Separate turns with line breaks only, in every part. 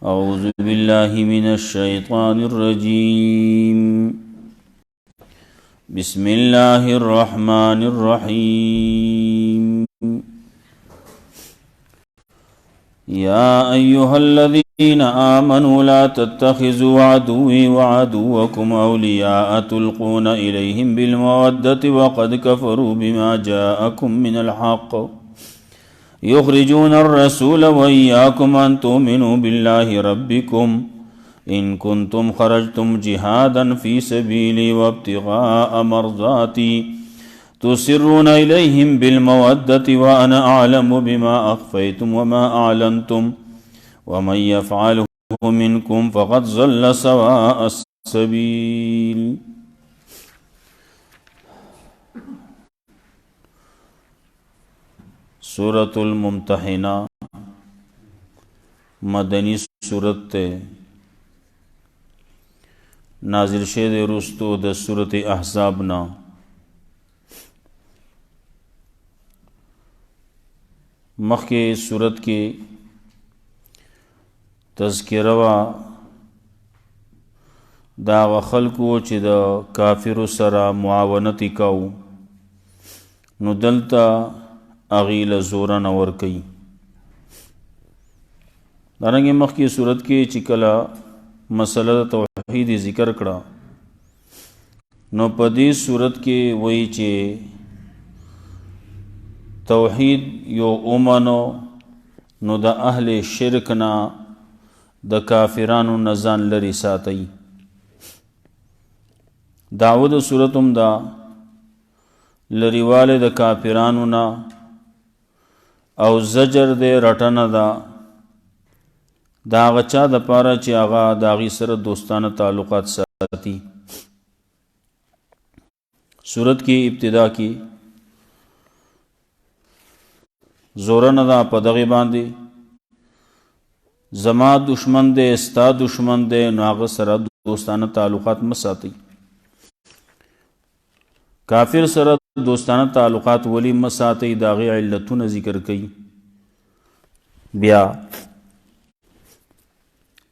أعوذ بالله من الشيطان الرجيم بسم الله الرحمن الرحيم يا أيها الذين آمنوا لا تتخذوا عدوي وعدوكم أولياء تلقون إليهم بالمودة وقد كفروا بما جاءكم من الحق يخرجون الرسول وإياكم أن تؤمنوا بالله ربكم إن كنتم خرجتم جهادا في سبيلي وابتغاء مرضاتي تسرون إليهم بالمودة وأنا أعلم بما أخفيتم وما أعلنتم ومن يفعله منكم فقد ضل سواء السبيل. سورة الممتحنہ مدنی سورت نازل شد رستو د سورت احزابنا مخی سورت کی تذکرہ دا خلقو چې د کافر سره معاونت کو نو دلتا اغیل زورن اور کئی دارنگی مخی صورت کی چکلا مسئلہ توحید ذکر کڑا نو پدی صورت کی وہی چے توحید یو امنو نو دا اہل شرکنا دا کافرانو نزان لری ساتی دعوت صورتم دا لریوال دا کافرانو نا او زجر دے رٹن دا غچا دا پارا چی آغا داغی سر دوستانہ تعلقات ساتی. سورت کی ابتدا کی زورن دا پدغی باندی زما دشمن دے استا دشمن دے ناغ سر دوستانہ تعلقات مساتی. کافر سر دوستانہ تعلقات ولی مساتی داغی علتون ذکر کئی بیا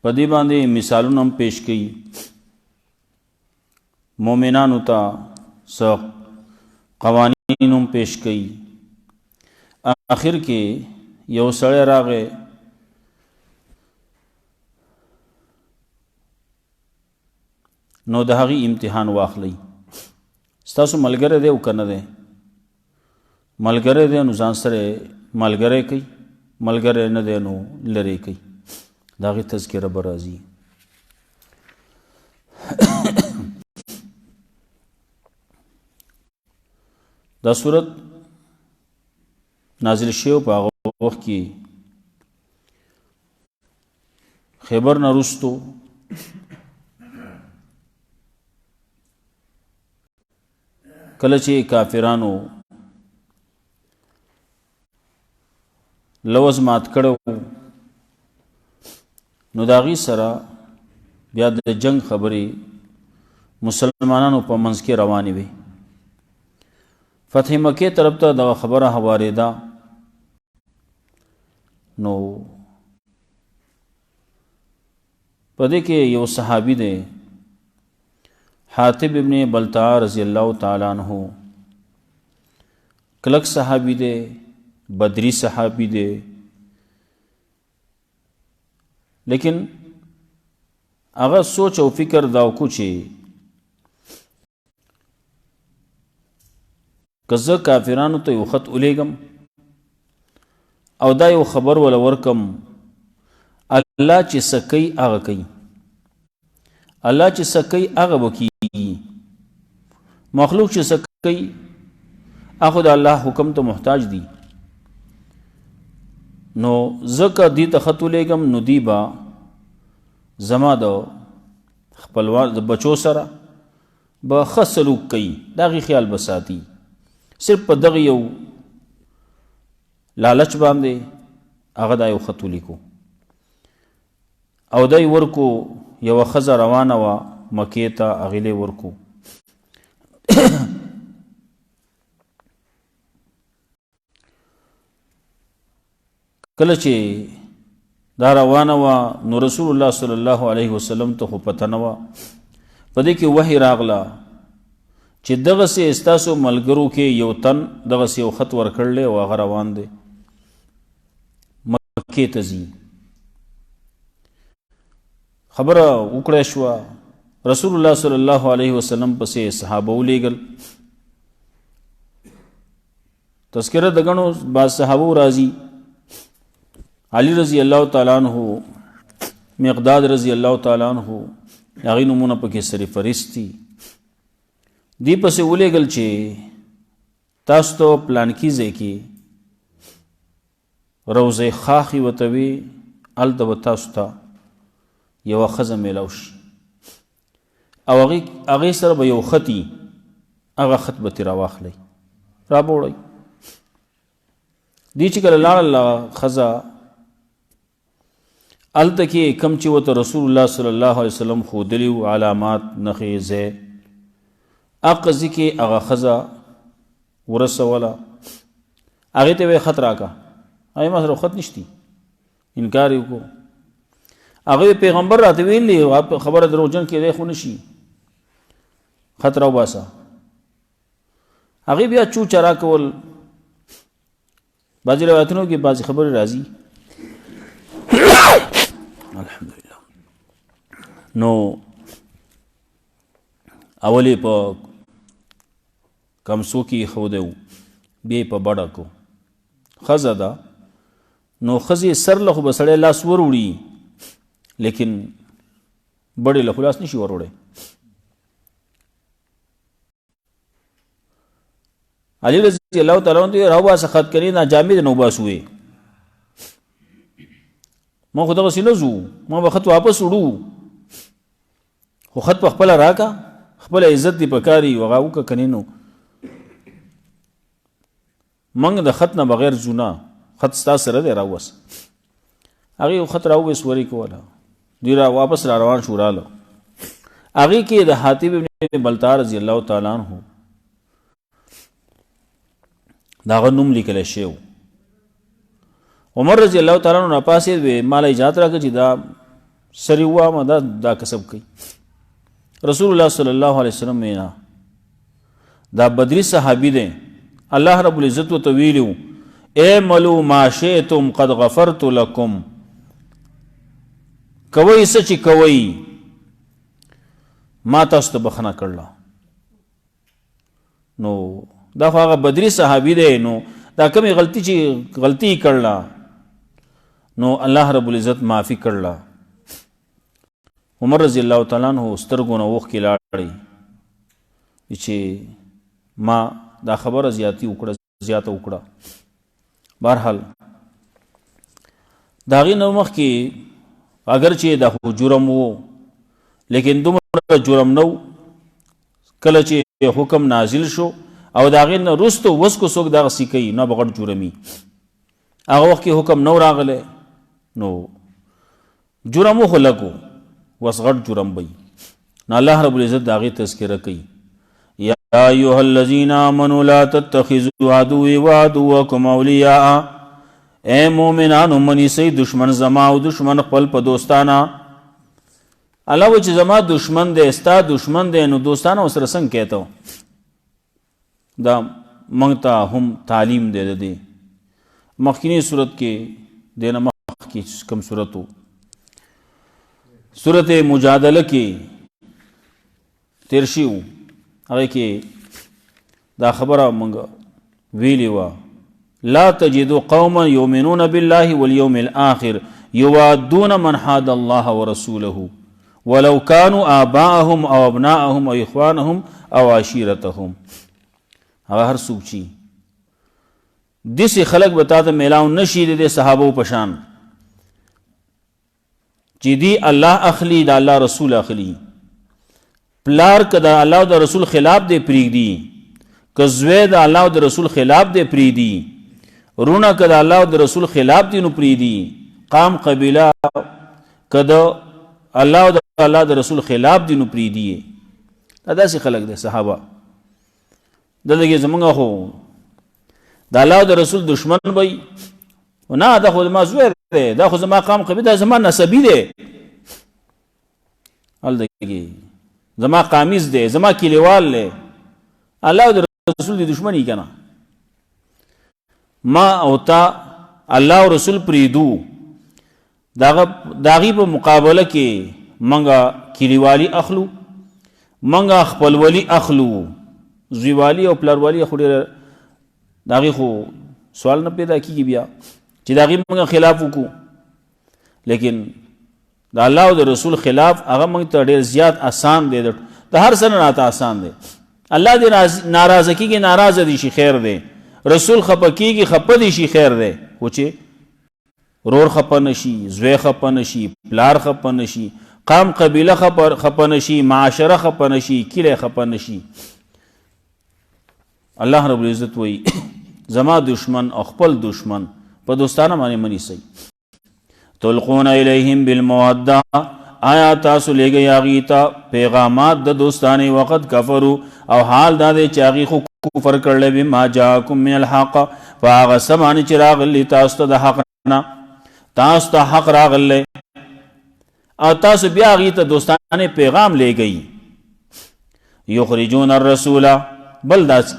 پدی باندے مثالون ہم پیش کئی مومنانو تا سا قوانین ہم پیش کئی. آخر کے یو سڑے راغے نو داغی امتحان واخلی ستاسو ملګری دی او کنه دی ملګری دی نو ځان سره ملګری کوي ملګری نه دی نو لرې کوي داغې تذکره به راځي. دا صورت نازل شوی په هغه وخت کې خیبر نه وروستو کله چې کافرانو لوز مات کړو نو داغي سره بیا د جنگ خبرې مسلمانانو په منځ کې روانې وي. فتح مکې طرف ته دا خبره هوارېده نو پدې کې یو صحابي دی حاتب ابن بلتع رضی اللہ تعالیٰ عنہ کلک صحابی دے بدری صحابی دے لیکن اگر سوچ او فکر داو کچھ کزا کافرانو تا یو خط الیگم او دا یو خبر ولا ورکم اللہ چی سکی آغا کئی اللہ چی سکی آغا بکی مخلوق چې سکی اخو د الله حکم ته محتاج دی نو زکه دی ته خط لګم نو دی با زما د خپلوان د بچو سره به خسلوک کوي دغه خیال بساتی صرف په دغه یو لالچ باندې هغه د یو خط لیکو او دای ورکو یو خزه روانه وا مکې ته اغله ورکو کله چې دا روانه وه نو رسول الله صلی الله علیه وسلم ته خو پته نه وه په دې کې وحی راغله چې دغسې ستاسو ملګرو کې یو تن دغسې یو خط ورکړلی او هغه روان دی مکې ته ځي خبره وکړی شوه رسول الله صلی الله علیه وسلم پسې صحابه ولیږل تذکره د ګڼو بعض صحابو راځي علی رضی الله تعالی عنہ مقداد رضی الله تعالی عنہ هغې نومونه پکې سر فهرست دي دی پسې ولیږل چې تاسو ته پلانکي ځای کې روضه خاخي ورته وي هلته به تاسو ته یوه ښځه میلاو شي او هغې سره به یو خط وي هغه خط به ترې راواخلئ رابوړئ دی چې کله لاړله ښځه هلته کې کم چې ورته رسول الله صلی الله علیه وسلم ښودلي وو علامات نښې ځای هغه ځای کې هغه ښځه ورسوله هغې ته یې خط راکړه هغې ما سره خط نشتی انکار یې وکړو هغه پیغمبر راته ویلي خبره دروغجن کېدی خو نه شي خط راوباسه هغې بیا چو چرا کول بعضې روایتونو کې بعضې خبرې راځي الحمدلله نو اول یې په کمسو کې ایښودی و بیا یې په بډه کو ښځه ده نو ښځې سر له خو به سړی لاس وروړي لیکن بډې له خو لاس نشي وروړی علي رضی الله تعالی عنہ ته راوباسه خط کني نه جامې نه وباسو یې ما خو دغسې نه ځو ما به خط واپس وړو خو خط په خپله راکه خپله عزت دې پکار وي هغه وکړه کنې نو موږ د خط نه بغیر ځو نه خط ستا سره دی راوباسه هغې یو خط راوبس ورې کوله دوی را واپس را روان شو راله هغې کې د حاطب ابن بلتع رضی الله تعالی عنہ د هغه نوم لیکلی شوی و عمر رضی الله تعالی عنہ راپاسېد وی ماله اجازت راکړه چې دا سرې ووامه دا کسب کوي رسول الله صلی الله علیه وسلم وینا دا بدری صحابي دی الله رب العزت ورته ویلي و اعملوا ما شئتم قد غفرت لكم کوئ څه چې کوئ ما تاسو ته بخښنه کړله نو دا خو هغه بدري صحابي دی نو دا کمې غلطي چې غلطي یې کړله نو الله رب العزت معافي کړله عمر رضی الله تعالی عنہ سترګو نه اوښکې لاړې چې ما دا خبره زیاته وکړه بهرحال د هغې نه مخکې اگر چې دا خو جرم و لیکن دومره جرم نه و کله چې حکم نازل شو او د هغې نه وروسته اوس کو څوک دغسې کوي نه به غټ جرمي هغه وخت کې حکم نه و راغلی نو جرم خو لږ و اوس غټ جرم به نو الله رب العزت د هغې تذکره کوي یا ایها الذین آمنوا لا تتخذوا عدوی وعدوکم اولیاء اے مومنانو منیسئ دشمن زما او دشمن خپل په دوستانه الله و چې زما دشمن دی ستا دشمن دی نو دوستانه ورسره څنګه کیته دا موږ ته هم تعلیم دی د دې مخکینی صورت کې د نه مخکې کوم صورت و صورت مجادله کې تیر شوي وو هغې کې دا خبره موږ ویلې وه لا تجدوا قوما يؤمنون بالله واليوم الآخر يوادون من حاد الله ورسوله ولو كانوا آباءهم او ابناءهم او اخوانهم او عشيرتهم هغه هر څوک چې داسې خلک به تا ته میلاو نشي د صحابو په شان چې دی الله اخلي د الله رسول اخلي پلار که د الله او د رسول خلاف دی پرېږدي که زوی د الله او د رسول خلاف دی پرېږدي رونه که د الله او د رسول خلاف دی نو پرېږدي قام قبیله که د الله او د الله د رسول خلاف دی نو پرېږدي دا داسې خلک دی صحابه دلته کې زمونږ خو د الله او د رسول دشمن وی نه دا خو ما زوی دی، دا خو زما قام قبیله، دا زما نسبی دی، هلته زما قامیز دی، زما کلیوال دی، الله او د رسول دی دشمنی کنه. ما او تا الله او رسول پریدو، داغي په مقابله کې منګه کلیوالی اخلو، منګه خپلولی اخلو، زویوالی او پلاروالی خو ډېر داغي خو سوال نه پیدا کیږي بیا چې داغي منګه خلاف وکړو. لیکن د الله او د رسول خلاف هغه موږ ته ډېر زیات آسان دی، د هر څه نه راته آسان دی. الله دې ناراضه کیږي، ناراضه دي شي خیر دی، رسول خپه کیږي خپه دي شي خیر دی، خو چې رور خپه نشي، زوی خپه نشي، پلار خپه نشي، قام قبیله خپه نشي، معاشره خپه نشي، کلی خپه نشي. الله رب العزت وی زما دشمن او خپل دشمن په دوستانه باندې منی سي. تلقون الیہم بالمودة، آیا تاسو لګي اغیتا پیغامات د دوستانه وقت کفرو، او حال دا دې چاغي خو کفر کړل به ما جاءکم من الحق، فاغ سمان چراغ لی تاسو د حق نه، تاسو ته حق راغله او تاسو بیا اغیتا دوستانه پیغام لګي. یخرجون الرسول، بل داس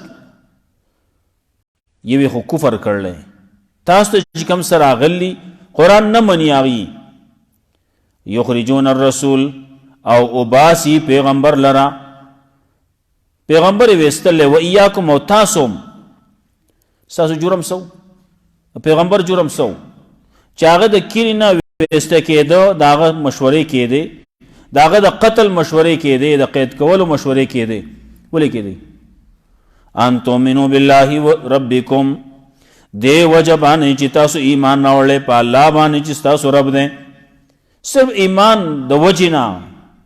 یوی خو کفر کړل، تاسو ته کوم سره غلی قرآن نه منی آغی. یخرجون الرسول، او اباسی پیغمبر لرا، پیغمبر ویستل و ایاکم، او تاسوم ساسو جرم سو، پیغمبر جرم سو چاگه دا کیری نا ویسته که دا داغه مشوره که ده، داغه دا قتل مشوره که ده، دا قید کولو مشوره که ده، ولی که ده ان تومنو بالله و ربکم، دے وجبانی چی تاسو ایمان ناوڑے پا اللہ بانی چی تاسو رب دیں. صرف ایمان دا وجنا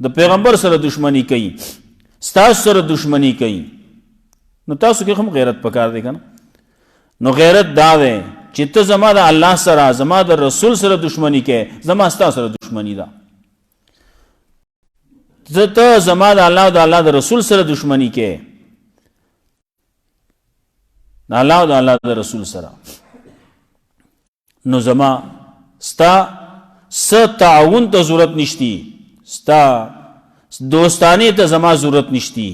دا پیغمبر سر دشمنی کئی، ستاسو سر دشمنی کئی، نو تاسو که خم غیرت پکار دے کنا. نو غیرت دا دے چی تا زما دا اللہ سر، زما دا رسول سر دشمنی کے، زما ستا سر دشمنی دا، تا زما دا اللہ دا رسول سر دشمنی کے، دا اللہ و دا اللہ دا رسول سرا. نو زما ستا تعاون تا ضرورت نشتی، ستا دوستانی تا زما ضرورت نشتی،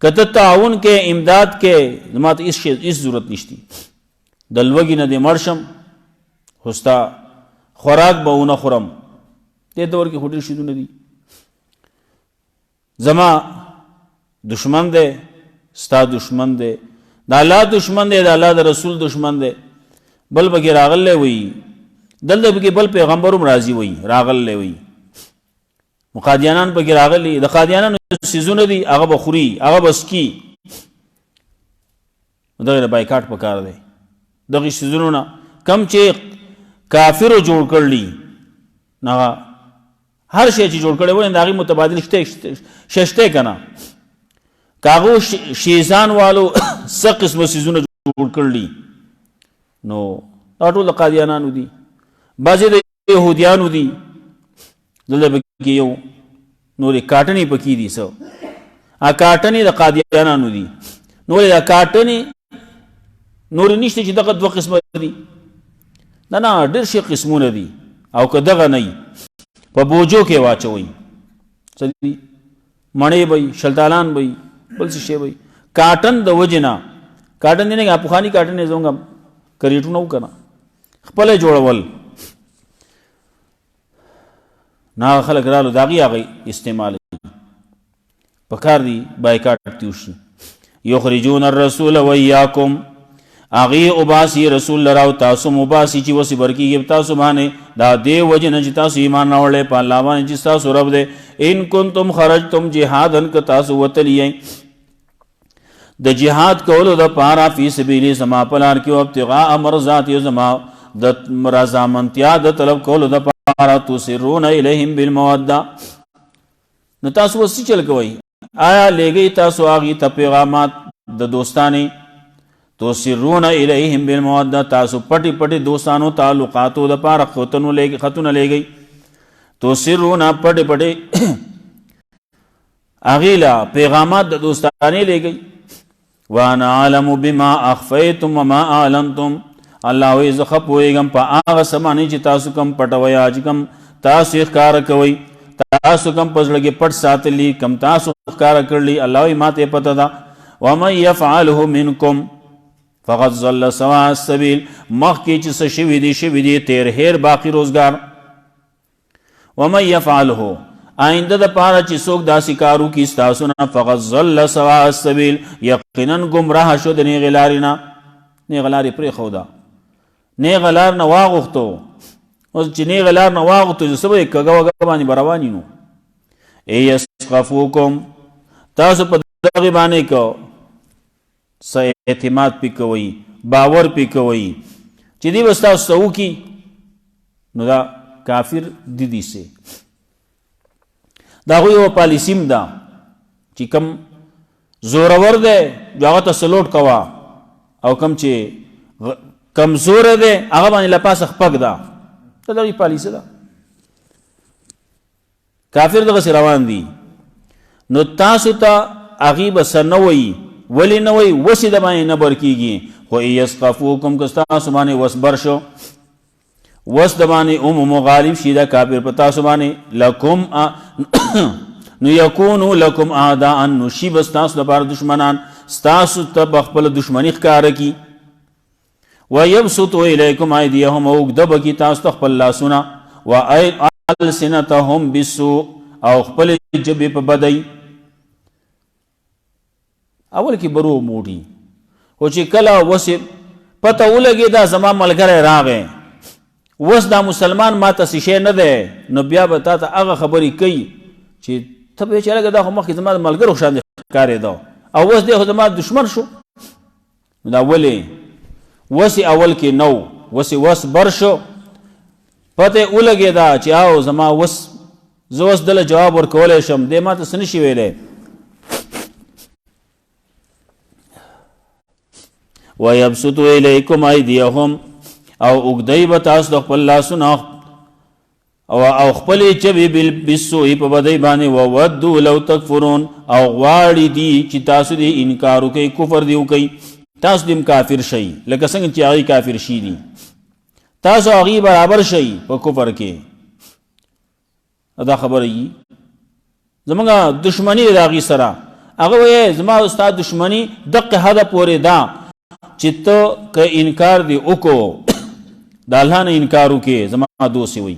کتا تعاون کے امداد کے زما تا اس ضرورت نشتی. دلوگی ندے مرشم خوستا خوراک با اونا خورم، تے دور کی خودر شدو ندی. زما دشمن دے، ستا دشمن دے، دا اللہ دشمن دے، دا اللہ دا رسول دشمن دے. بل بگی راغل لے وی دل دے بگی بل پیغمبرم راضی وی راغل لے وی قادیانان بگی راغل لی دا قادیانان سیزون دی آغا بخوری آغا بسکی دا بائیکاٹ پکار دے. دا سیزونونا کم چے کافر جوڑ کر لی نا ہر شے چی جوڑ کر لے وہ دا آغی متبادل ششتے کنا کاغو شیزان والو سا قسم سیزون جوڑ کر لی. نو اٹو دا قادیانانو دی، بازی دا یہودیانو دی، دلدہ بکی یو نوری کاٹنی پکی دی سو کاٹنی دا قادیانانو دی. نوری دا کاٹنی نوری نشتی چی دقا دو قسم دی، نا در شی قسمون دی، او که دقا نئی پا بوجو کے واچوئی سدی منے بھئی شلطالان بھئی بل سشے بھئی کاٹن دا وجنا کاٹن دینے گا پخانی کاٹن نے زونگا کریٹو نو کنا خپل جوړول نا خلق رالو داغی آغی استعمال پکار دی بائیکاٹ تیوشی. یخرجون الرسول ویاکم، آغی اباسی رسول لراو تاسو مباسی چی وسی برکی گی تاسو بانے دا دے وجن چی تاسو ایمان نوڑے پا اللہ بانے چی تاسو رب دے. ان کنتم خرجتم جہادن کا تاسو وطلیئیں دا جہاد کولو دا پارا فی سبیلی زما پلار کیو ابتغاء مرضاتی زما دا رضامندیا دا طلب کولو دا پارا تسرون الیہم بالمودہ. نو تاسو وسی چل کوئی آیا لے گئی تاسو آگی تا پیغامات دا دوستانی تسرون الیہم بالمودہ، تاسو پٹی پٹی دوستانو تعلقاتو دا پارا خطون لے گئی. تسرون پٹی پٹی آگیلا پیغامات دا دوستانی لے گئی. وانا عالم بما اخفیتم وما اعلنتم، الله وی زه ښه پوهېږم په هغه څه باندې چې تاسو کم پټوئ، چې کم تاسو یې ښکاره کوئ، تاسو کم په زړه کې پټ ساتلی، کم تاسو ښکاره کړلی، الله وی ما ته یې پته ده. ومن یفعله منکم فقد ضل سواء السبیل، مخکې چې څه شوي دي تیر هیر باقی روزګار. ومن یفعله، آئنده د پاره چې څوک داسې کار وکړي ستاسو نه، فقد ضل سواء السبیل، یقینا ګمراه شو د نیغې لارې نه، نیغه لارې پرېښوده، نیغه لار نه واغوښتو. اوس چې نیغه لار نه واغوښتو څه به یې کږه وږه باندې به روان یي. نو ای یسقفوکم، تاسو په دغې باندې کو څه اعتماد پې کوئ، باور پې کوئ چې دی به ستاسو څه وکړي، نو دا کافر دیدی سي. دا هغوی یوه پالیسیم ده چې کم زورور دی هغه ته سلوټ کوه، او کم چې کمزوره دی هغه باندې له پاسه خپک ده. دا د هغوی پالیسي ده. کافر دغسې روان دي. نو تاسو ته هغوی به څه نه وایي. ولی نه وایي؟ وسې د باندې نه بر کېږي. خو یسقفوکم که ستاسو باندې وس بر شو، وس د باندې مغالب شي دا کافر په تاسو باندې، لکم نو یکونو لکم اعداء، نو شي به ستاسو لپاره دشمنان، ستاسو ته به خپله دشمني ښکاره کي. ویبسطو الیکم ایدیهم، او اوږده به کي تاسو ته خپل لاسونه، والسنتهم بالسوء، او خپلې ژبې په بدۍ. اول کې برو موټي، خو چې کله وسې پته ولګېده زما ملګری راغی، وس دا مسلمان ما ته څه شی نه دی، نو بیا به تا ته هغه خبرې کوي چې ته به یې چې لږه دا خو مخکې زما د ملګرو شان ښکارېده، او اوس دی خو زما دشمن شو. نو دا ولې وسې اول کې نو وسې وس بر شو، پته یې ولګېده چې او زما وس زه اوس دله جواب ورکولی شم، دی ما ته څه نشي ویلی. ویبسطو الیکم ایدیهم، او اوږدی به تاسو د خپل لاسونه او خپلې ژبې بالسوء په بدۍ باندې، وودو لو تکفرون، او غواړي دي چې تاسو دې انکار وکئ، کفر دې وکئ، تاسو دې کافر شئ لکه څنګه چې هغوی کافر شي دي، تاسو هغوی برابر شئ په کفر کې. دا خبره یي زمونږ دشمني د هغوی سره، هغه وایي زما او ستا دشمني دقه حده پورې ده چې ته که انکار دې وکړو، د الله نه انکار وکړې زما دوست وي،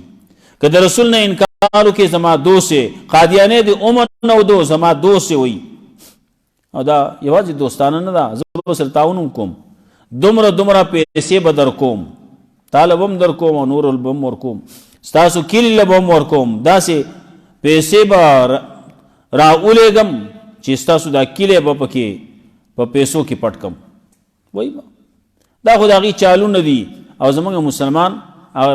که د رسول نه انکار وکړې زما دوست، قادیانې د عمر نه ودو زما دوست وي. او دا یوازې دوستانه نه ده، زه به سره تعاون کوم، دومره پیسې به در کوم، طالب هم در کوم او نور به هم ورکوم، ستاسو کلي له به هم ورکوم، داسې پیسې به راولېږم چې ستاسو دا کلی به پکې په پیسو کې پټ کم. وایي دا خو د هغې چالونه دي، او زمونږ مسلمان هغه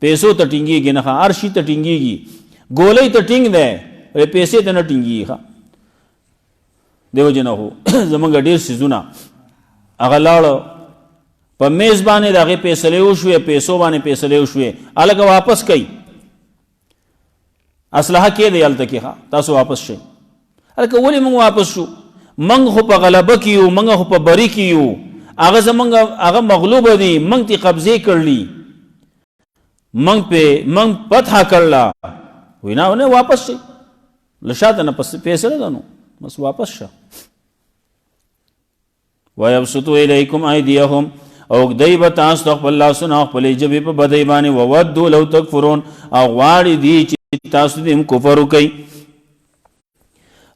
پیسو ته ټینګېږي نه، هر شي ته ټینګېږي، ګولۍ ته ټینګ دی، پیسې ته نه ټینګېږي. دې وجې نه خو زمونږ ډېر څیزونه هغه لاړه په میز باندې د هغې فیصلې وشوې، پیسو باندې فیصلې وشوې، هلکه واپس کوي، اسلحه کې دی هلته کې، تاسو واپس شئ. هلکه ولې موږ واپس شو؟ موږ خو په غلبه کې یو، موږ خو په بري کې یو، هغه زمونږ هغه مغلوبه دي، موږ تی قبضې کړلي، موږ فتحه کړله. وایي نه واپس شئ، له شاته نه فیصله ده، نو بس واپس شه. ویبسطو الیکم ایدیهم، او اوږدی به تاسو ته خپل لاسونه او خپلې ژبې په بدۍ باندې، وودو لو تکفرون، او غواړي دي چې تاسو دې هم کفر وکئ.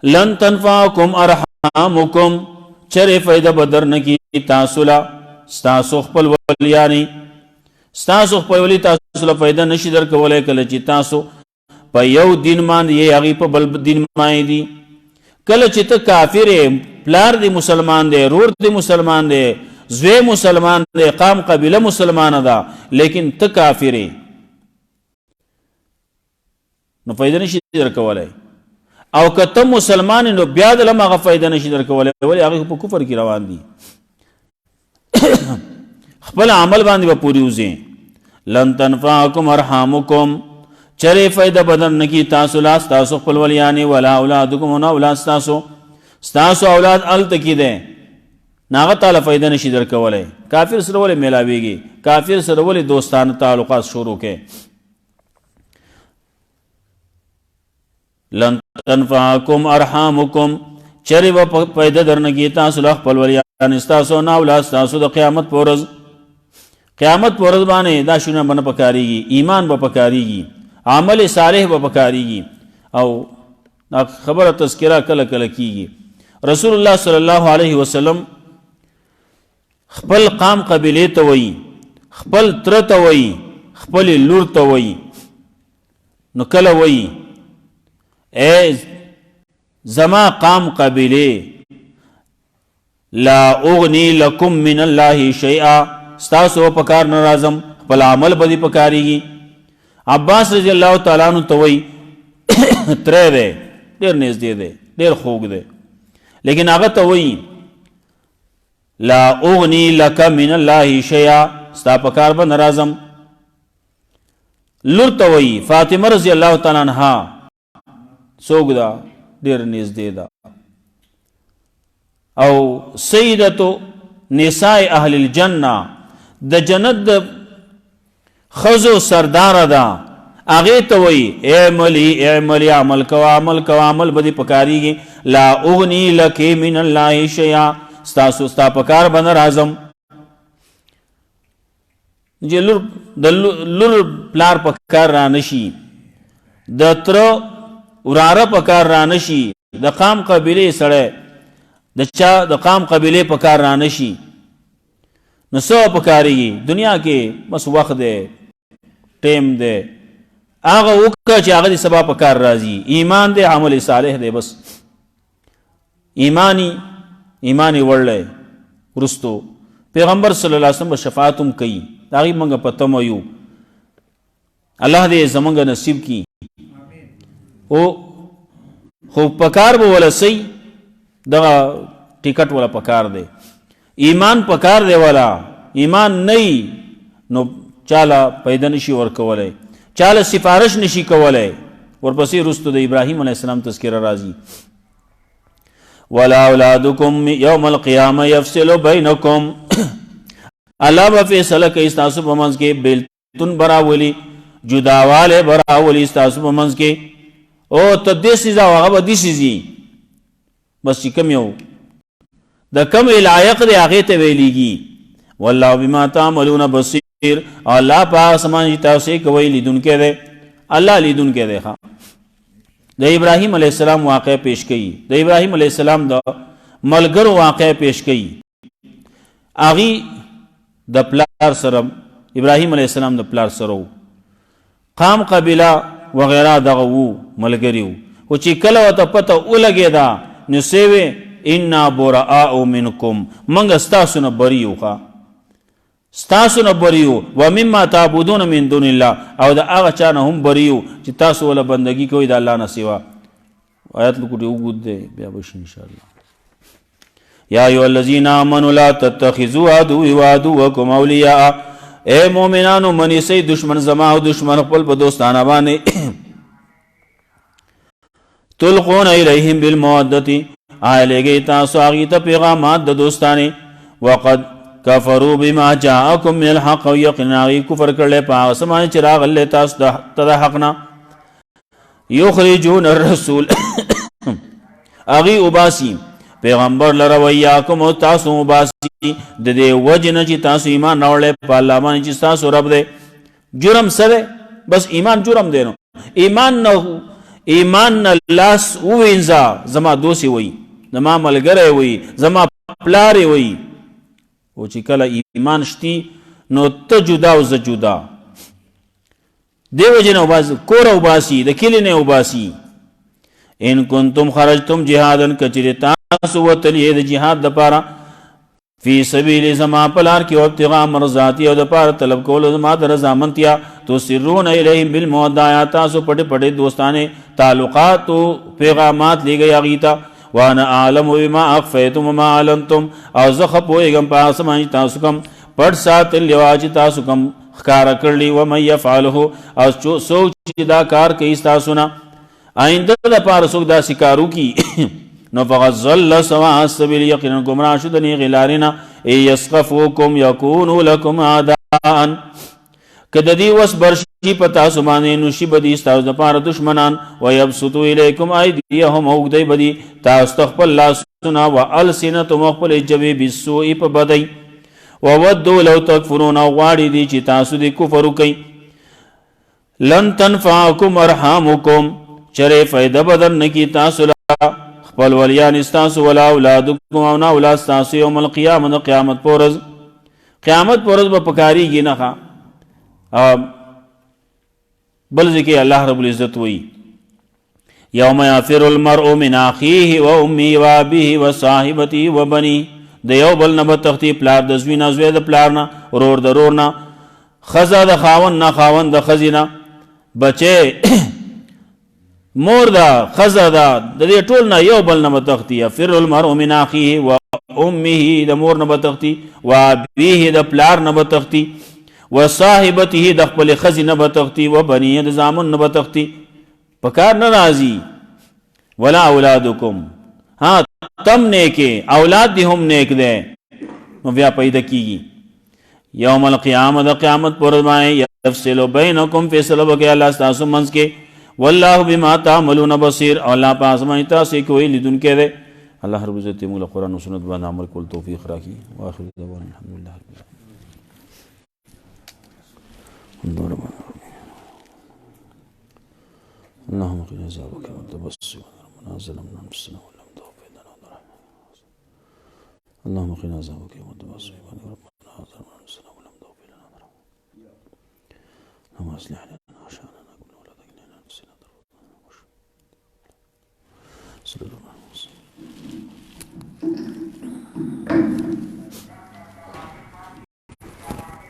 لن تنفعکم ارحامکم، چرې فایده به در نه کړي تاسو له ستاسو خپل ولیانې، ستاسو خپل ولی تاسو له فایده نشي در کولی کله چې تاسو په یو دین باندې یې هغوی په بل دین باندې دي. کله چې ته کافر یې، پلار دی مسلمان دی، رور دی مسلمان دی، زوی مسلمان دی، قام قبیله مسلمانه ده، لیکن ته کافر یې، نو فایده نشي در کولی. او که ته مسلمان نو بیا دلم هغه فایده نشي در کولی، ولی هغوی په کفر کې روان دي. خپل عمل باندې به پوری وځي. لن تنفعکم ارحامکم، چرې فایده بدن نکی تاسو لا ستاسو خپل ولیانې، ولا اولادکم، نه اولاد ستاسو اولاد الته کې دی، ناغه تعالی فائدہ نشي درکولای. کافر سره ولې میلاویږي؟ کافر سره ولې دوستانه تعلقات شروع کې؟ لن تنفعکم ارحامکم، چری و پیدا درنگی تاسو له خپل ولیان تاسو نه اولاد تاسو د قیامت پورز. قیامت پورز باندې دا شونه باندې پکاريږي، ایمان به پکاريږي، عمل صالح به پکاريږي. او خبره تذکرہ کله کله کیږي. رسول الله صلی الله علیه وسلم خپل قام قبیله ته وایي، خپل تر ته وایي، خپل لور ته وایي. نو کله وایي اے زما قام قبیله لا اغنی لکم من الله شیئا، ستاسو پکار نرازم، خپل عمل بدی پکاریږي. عباس رضی الله تعالی عنہ ته وایي تر دې ډیر نږدې دی، ډیر خوږ دی، لیکن هغه ته وایي لا اغنی لک من الله شیئا، ستا پکار به نرازم. لور ته وایي فاطمه رضی الله تعالی عنها څوک ده؟ ډیر نږدې ده. او سیدتو نساء اهل الجنه، د جنت د خزو سردار ده، هغه ته وایي اعملی اعملی، عمل کوا عمل کوا، عمل بدی پکاریږي. لا اغنی لک من الله شیئا، ستاسو ستا پکار به نرازم. چې لور پلار پکار را نشي، د تر وراره پکار را نشي، د قام قبیله سره د چا د قام قبیله پکار را نشي، نو څه پکاريږي؟ دنیا کې بس وخت دی، ټیم دی، هغه وکړه چې هغه د سبا پکار راځي. ایمان دی، عمل صالح دی، بس ایمانی ورلې ورستو پیغمبر صلی الله علیه وسلم شفاعتم کوي. داغي منګه پته مو یو، الله دې زمونږ نصیب کی. او خو پکار به ولا سي دا ټیکټ ولا پکار دی، ایمان پکار دی. ولا ایمان نه نو چاله پیدا نشي ورکولای، چاله سفارش نشي کولای. ورپسې رستو د ابراهیم علیه السلام تذکرہ راځي ولا اولادکم یوم القیامه یفصل بینکم، الله به فیصله کوي تاسو په منځ کې، بیلتون براولي، جداواله براولي تاسو په منځ کې. او ته دې سزا هغه به دې سزي، بس چې کوم یو د کوم لایق دی هغه ته ویلېږي. والله بما تعملون بصیر، الله پاک سمان تاسو کوي لیدونکو دی، الله لیدونکو دی. ښا د ابراهیم علیه السلام واقع پیش کړي، د ابراهیم علیه السلام د ملګرو واقع پیش کړي. اغي د پلار سره، ابراهیم علیه السلام د پلار سره قام قبیله وغیرہ دغه وو ملګریو. او چې کله ته پته ولګېدا نو سیوي انا براء منکم، منګ ستاسو نه بریو. ښا ستاسو نه بریو، و مما تعبدون من دون الله، او د هغه چا نه هم بریو چې تاسو ولا بندگی کوئ د الله نه سوا. آیات لکوټي وګود دی بیا بش ان شاء الله. یا ایها الذین آمنوا لا تتخذوا عدوی وعدوکم اولیاء، اے مومنانو منی سي دشمن زما او دشمن خپل په دوستانه باندې. تلقون الیہم بالمودة، آلگی تاسو آغی تا پیغامات دا دوستانی. وقد کفروا بما جاءکم من الحق، و یقین آغی کفر کرلے پا آسمانی چراغ اللہ تاسو تا حقنا. یخرجون الرسول، آغی اباسی پیغمبر لرویاکم و تاسو اباسی دے وجن چی تاسو ایمان نوڑلے پا اللہ مانی چی تاسو رب دے. جرم سرے بس ایمان جرم دے نو، ایمان نه لاس وینځه زما دوسی وي، زما ملګری وي، زما پلاری وي. او چې کله ایمان شتي نو ته جدا او زه جدا، دیو جن وباسی کور وباسی د کلی نه وباسی. ان کنتم خرجتم جهادا، کچری تاسو وتلی د جهاد د پاره، فی سبیل زما پلار کې او ابتغاء مرضاتی او د پاره طلب کول زما د رضامندیا. تو سرون الیہم بالمودة، تاسو پټ پټ دوستانه تعلقات و پیغامات لے گئی اغیتا. وانا عالم بما اخفیتم وما علنتم، او زخب ہوئیگم پاس مانی تاسو کم پڑ سات لیواج تاسو کم خکارا کرلی. ومن یفعلہو، او سوچ دا کار کئی تاسونا آئندہ دا پار سوک دا سکارو کی نو فقد ضل سواء السبيل یقینا گمراه شو د نیغې لارې نه یسقفوکم یکونوا لکم اعداء که د دې وس برشي په تاسو باندې نو شي به دي ستاسو دپاره دشمنان ویبسطوا الیکم ایدیهم اوږدی به دي تاسو ته خپل لاسونه والسنتهم خپلې ژبې بالسوء په بدۍ وودوا لو تکفرون او غواړي دي چې تاسو دې کفر وکئ لن تنفعکم ارحامکم چرې فایده به درنکي تاسو له خپل ولیان ستاسو ولا اولادکم او نه اولاد ستاسو یوم القیامه د قیامت په ورځ قیامت په ورځ به پکارېږي نه بل ذکر الله رب العزت وی یوم یفر المرء من اخیه و امه و ابیه و صاحبته و بنیه د یو بل نه به تښتي پلار د زوی نه زوی د پلار نه ورور د رور نه ښځه د خاوند نه خاوند د ښځې نه بچی مور ده ښځه ده د دې ټول نه یو بل نه به تښتي یفر المرء من اخیه و امه د مور نه به تښتي و ابیه د پلار نه به تښتي و صاحبته د خپل خزي نه به تښتي و بنیه د زامن نه به تښتي په کار نه راځي ولا اولادکم ها تم نیکې اولاد دې هم نیک دی نو بیا پیدا کیږي یوم القیامه د قیامت پر ورځ باندې یفصل بینکم فیصله وکړي الله ستاسو منځ کې والله بما تعملون بصیر او الله په اسمان تاسو کوي لیدونکی دی الله رب عزت موږ قرآن او سنت باندې عمل کول توفیق راکړي واخر دعوانا الحمدلله اللهم قنا عذابك وتبصر ربنا ظلمنا انفسنا ولم تغفر لنا اللهم قنا عذابك وتبصر ربنا ظلمنا انفسنا ولم تغفر لنا اللهم اصلح لنا